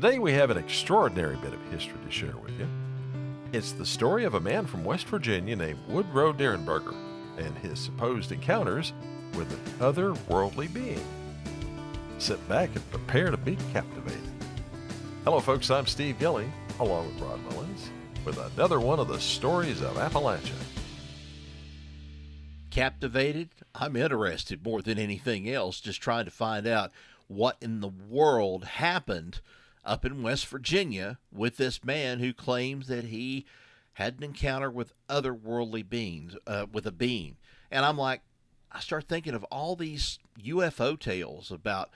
Today we have an extraordinary bit of history to share with you. It's the story of a man from West Virginia named Woodrow Derenberger and his supposed encounters with an otherworldly being. Sit back and prepare to be captivated. Hello folks, I'm Steve Gilly, along with Rod Mullins, with another one of the stories of Appalachia. Captivated? I'm interested more than anything else, just trying to find out what in the world happened up in West Virginia with this man who claims that he had an encounter with otherworldly beings, with a being. And I start thinking of all these UFO tales about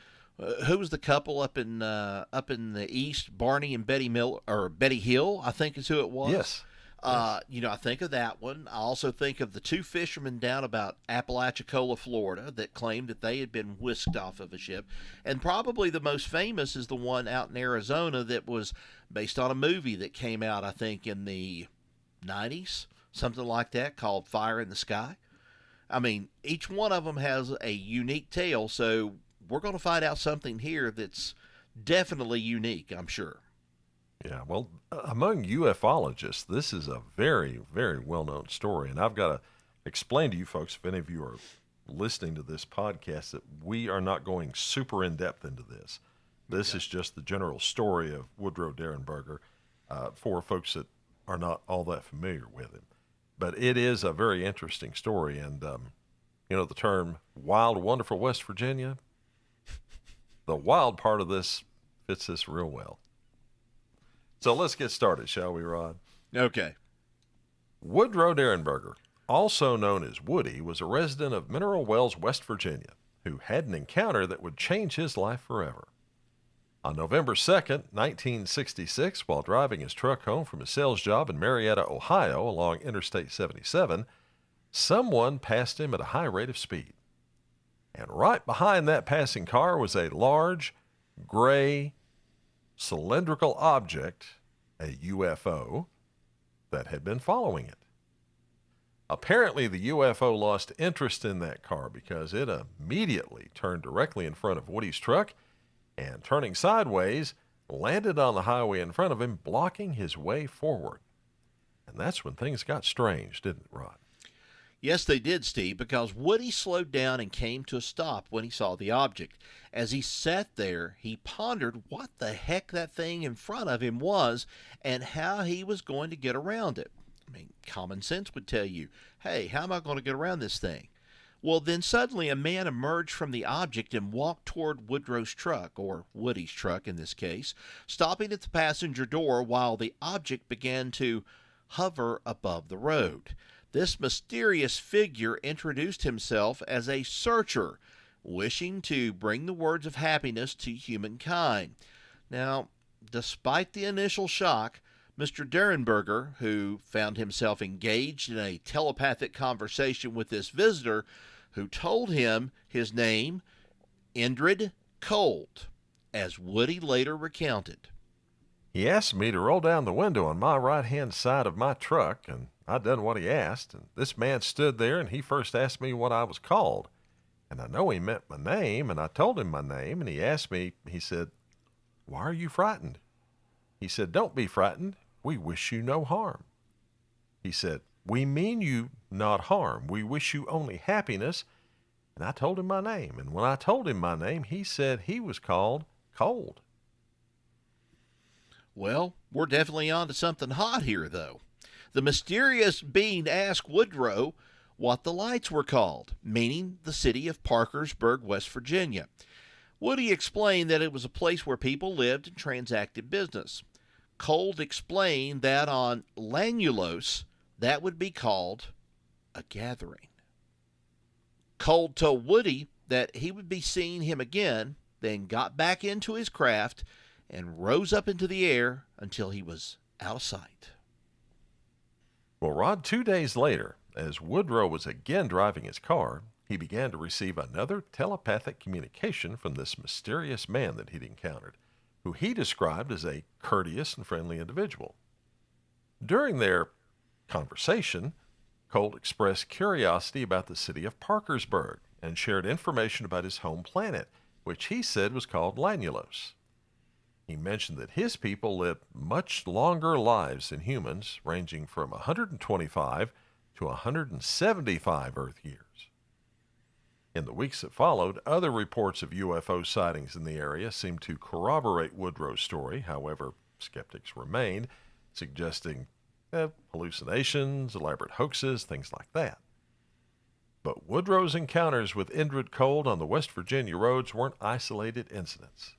who was the couple up in the east, Barney and Betty Hill, I think is who it was. Yes. I think of that one. I also think of the two fishermen down about Appalachia, Florida, that claimed that they had been whisked off of a ship. And probably the most famous is the one out in Arizona that was based on a movie that came out, I think, in the 90s, something like that, called Fire in the Sky. I mean, each one of them has a unique tale, so we're going to find out something here that's definitely unique, I'm sure. Yeah, well, among ufologists, this is a very, very well-known story, and I've got to explain to you folks, if any of you are listening to this podcast, that we are not going super in-depth into this. This is just the general story of Woodrow Derenberger for folks that are not all that familiar with him. But it is a very interesting story, and, the term wild, wonderful West Virginia, the wild part of this fits this real well. So let's get started, shall we, Rod? Okay. Woodrow Derenberger, also known as Woody, was a resident of Mineral Wells, West Virginia, who had an encounter that would change his life forever. On November 2nd, 1966, while driving his truck home from his sales job in Marietta, Ohio, along Interstate 77, someone passed him at a high rate of speed. And right behind that passing car was a large, gray, cylindrical object, a UFO, that had been following it. Apparently, the UFO lost interest in that car because it immediately turned directly in front of Woody's truck and, turning sideways, landed on the highway in front of him, blocking his way forward. And that's when things got strange, didn't it, Rod? Yes, they did, Steve, because Woody slowed down and came to a stop when he saw the object. As he sat there, he pondered what the heck that thing in front of him was and how he was going to get around it. I mean, common sense would tell you, hey, how am I going to get around this thing? Well, then suddenly a man emerged from the object and walked toward Woodrow's truck, or Woody's truck in this case, stopping at the passenger door while the object began to hover above the road. This mysterious figure introduced himself as a searcher, wishing to bring the words of happiness to humankind. Now, despite the initial shock, Mr. Derenberger, who found himself engaged in a telepathic conversation with this visitor, who told him his name, Indrid Cold, as Woody later recounted. He asked me to roll down the window on my right-hand side of my truck, and I done what he asked, and this man stood there, and he first asked me what I was called. And I know he meant my name, and I told him my name, and he asked me, he said, "Why are you frightened?" He said, "Don't be frightened. We wish you no harm." He said, "We mean you not harm. We wish you only happiness." And I told him my name, and when I told him my name, he said he was called Cold. Well, we're definitely on to something hot here, though. The mysterious being asked Woodrow what the lights were called, meaning the city of Parkersburg, West Virginia. Woody explained that it was a place where people lived and transacted business. Cold explained that on Lanulos, that would be called a gathering. Cold told Woody that he would be seeing him again, then got back into his craft and rose up into the air until he was out of sight. Well, Rod, 2 days later, as Woodrow was again driving his car, he began to receive another telepathic communication from this mysterious man that he'd encountered, who he described as a courteous and friendly individual. During their conversation, Colt expressed curiosity about the city of Parkersburg and shared information about his home planet, which he said was called Lanulos. He mentioned that his people lived much longer lives than humans, ranging from 125 to 175 Earth years. In the weeks that followed, other reports of UFO sightings in the area seemed to corroborate Woodrow's story. However, skeptics remained, suggesting hallucinations, elaborate hoaxes, things like that. But Woodrow's encounters with Indrid Cold on the West Virginia roads weren't isolated incidents.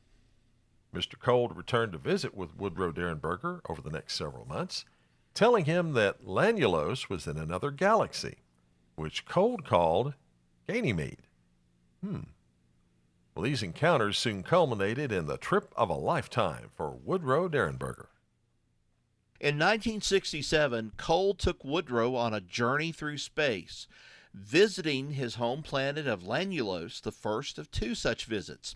Mr. Cold returned to visit with Woodrow Derenberger over the next several months, telling him that Lanulos was in another galaxy, which Cold called Ganymede. Well, these encounters soon culminated in the trip of a lifetime for Woodrow Derenberger. In 1967, Cole took Woodrow on a journey through space, visiting his home planet of Lanulos, the first of two such visits.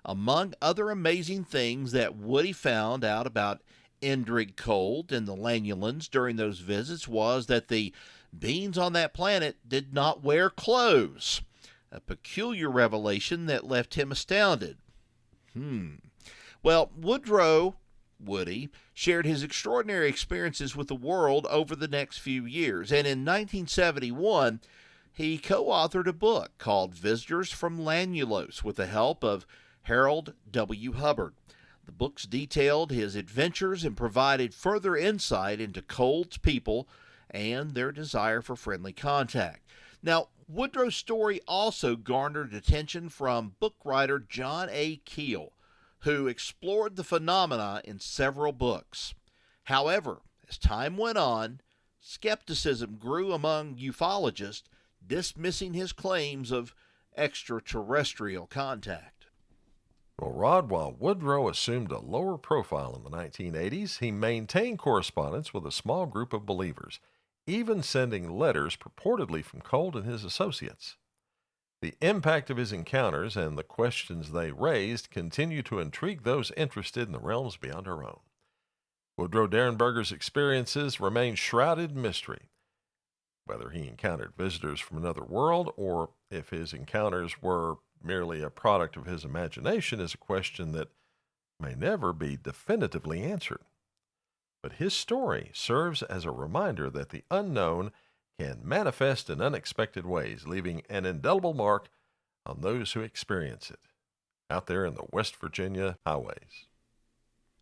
Among other amazing things that Woody found out about Indrid Cold and the Lanulans during those visits was that the beings on that planet did not wear clothes, a peculiar revelation that left him astounded. Well, Woody, shared his extraordinary experiences with the world over the next few years, and in 1971, he co-authored a book called Visitors from Lanulos with the help of Harold W. Hubbard. The books detailed his adventures and provided further insight into Cold's people and their desire for friendly contact. Now, Woodrow's story also garnered attention from book writer John A. Keel, who explored the phenomena in several books. However, as time went on, skepticism grew among ufologists, dismissing his claims of extraterrestrial contact. Well, Rod, while Woodrow assumed a lower profile in the 1980s, he maintained correspondence with a small group of believers, even sending letters purportedly from Cold and his associates. The impact of his encounters and the questions they raised continue to intrigue those interested in the realms beyond our own. Woodrow Derenberger's experiences remain shrouded in mystery. Whether he encountered visitors from another world or if his encounters were merely a product of his imagination is a question that may never be definitively answered. But his story serves as a reminder that the unknown can manifest in unexpected ways, leaving an indelible mark on those who experience it out there in the West Virginia highways.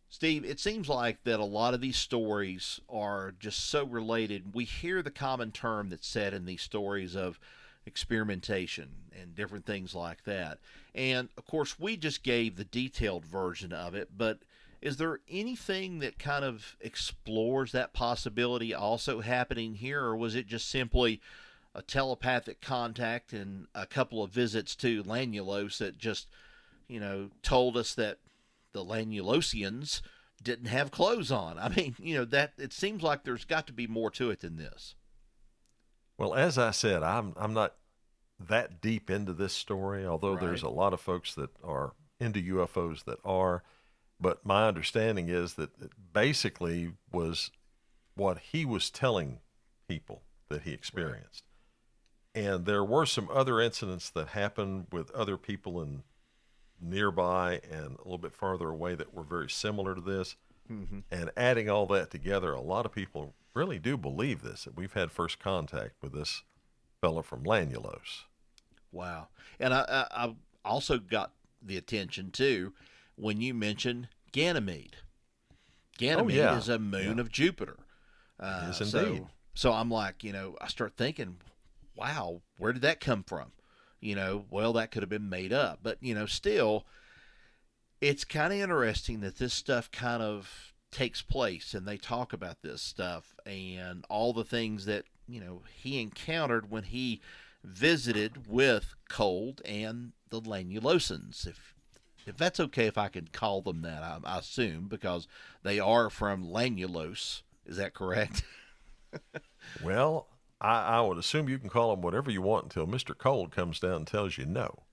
Steve, it seems like that a lot of these stories are just so related. We hear the common term that's said in these stories of experimentation and different things like that. And of course, we just gave the detailed version of it, but is there anything that kind of explores that possibility also happening here, or was it just simply a telepathic contact and a couple of visits to Lanulos that just, told us that the Lanulosians didn't have clothes on? I mean, that it seems like there's got to be more to it than this. Well, as I said, I'm not that deep into this story, although there's a lot of folks that are into UFOs that are. But my understanding is that it basically was what he was telling people that he experienced. Right. And there were some other incidents that happened with other people in nearby and a little bit farther away that were very similar to this. Mm-hmm. And adding all that together, a lot of people really do believe this, that we've had first contact with this fellow from Lanulos. Wow. And I also got the attention, too, when you mentioned Ganymede. Ganymede is a moon of Jupiter. It is indeed. So I'm like, I start thinking, wow, where did that come from? Well, that could have been made up. But, still, it's kind of interesting that this stuff kind of takes place and they talk about this stuff and all the things that, he encountered when he visited with Cold and the Lanulosans. If that's okay if I can call them that, I assume, because they are from Lanulos. Is that correct? Well, I would assume you can call them whatever you want until Mr. Cold comes down and tells you no.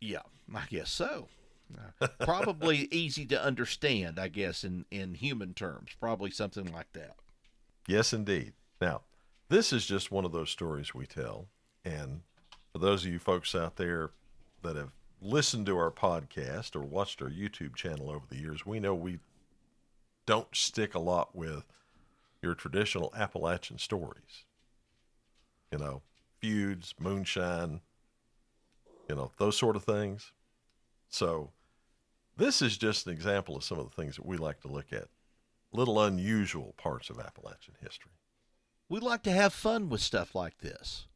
Yeah, I guess so. Probably easy to understand, I guess, in human terms. Probably something like that. Yes, indeed. Now, this is just one of those stories we tell. And for those of you folks out there that have listened to our podcast or watched our YouTube channel over the years, we know we don't stick a lot with your traditional Appalachian stories. You know, feuds, moonshine, you know, those sort of things. So this is just an example of some of the things that we like to look at. Little unusual parts of Appalachian history. We like to have fun with stuff like this.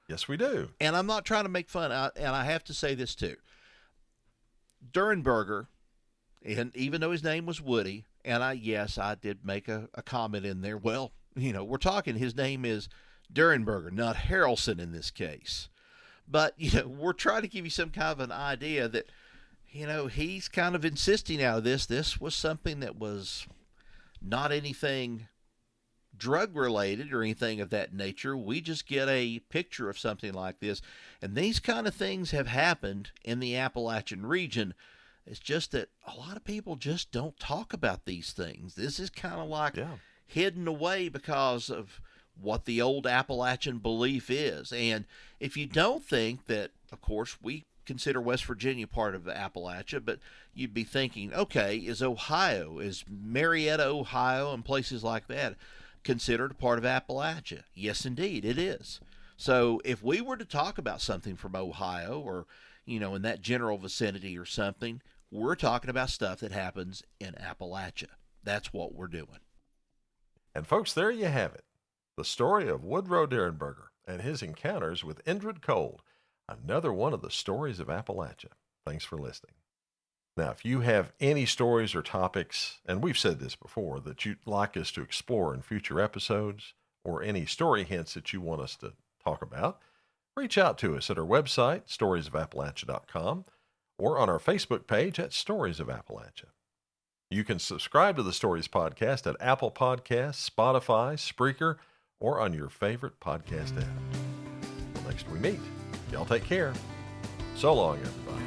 Yes, we do. And I'm not trying to make fun. And I have to say this too. Derenberger, and even though his name was Woody, and I did make a comment in there. Well, you know, we're talking, his name is Derenberger, not Harrelson in this case. But, you know, we're trying to give you some kind of an idea that, you know, he's kind of insisting out of this. This was something that was not anything drug related or anything of that nature. We just get a picture of something like this. And these kind of things have happened in the Appalachian region. It's just that a lot of people just don't talk about these things. This is kind of like hidden away because of what the old Appalachian belief is. And if you don't think that, of course, we consider West Virginia part of Appalachia, but you'd be thinking, okay, is Marietta, Ohio, and places like that considered a part of Appalachia? Yes, indeed, it is. So if we were to talk about something from Ohio or, you know, in that general vicinity or something, we're talking about stuff that happens in Appalachia. That's what we're doing. And folks, there you have it. The story of Woodrow Derenberger and his encounters with Indrid Cold, another one of the stories of Appalachia. Thanks for listening. Now, if you have any stories or topics, and we've said this before, that you'd like us to explore in future episodes, or any story hints that you want us to talk about, reach out to us at our website, storiesofappalachia.com, or on our Facebook page at Stories of Appalachia. You can subscribe to the Stories Podcast at Apple Podcasts, Spotify, Spreaker, or on your favorite podcast app. Until next we meet, y'all take care. So long, everybody.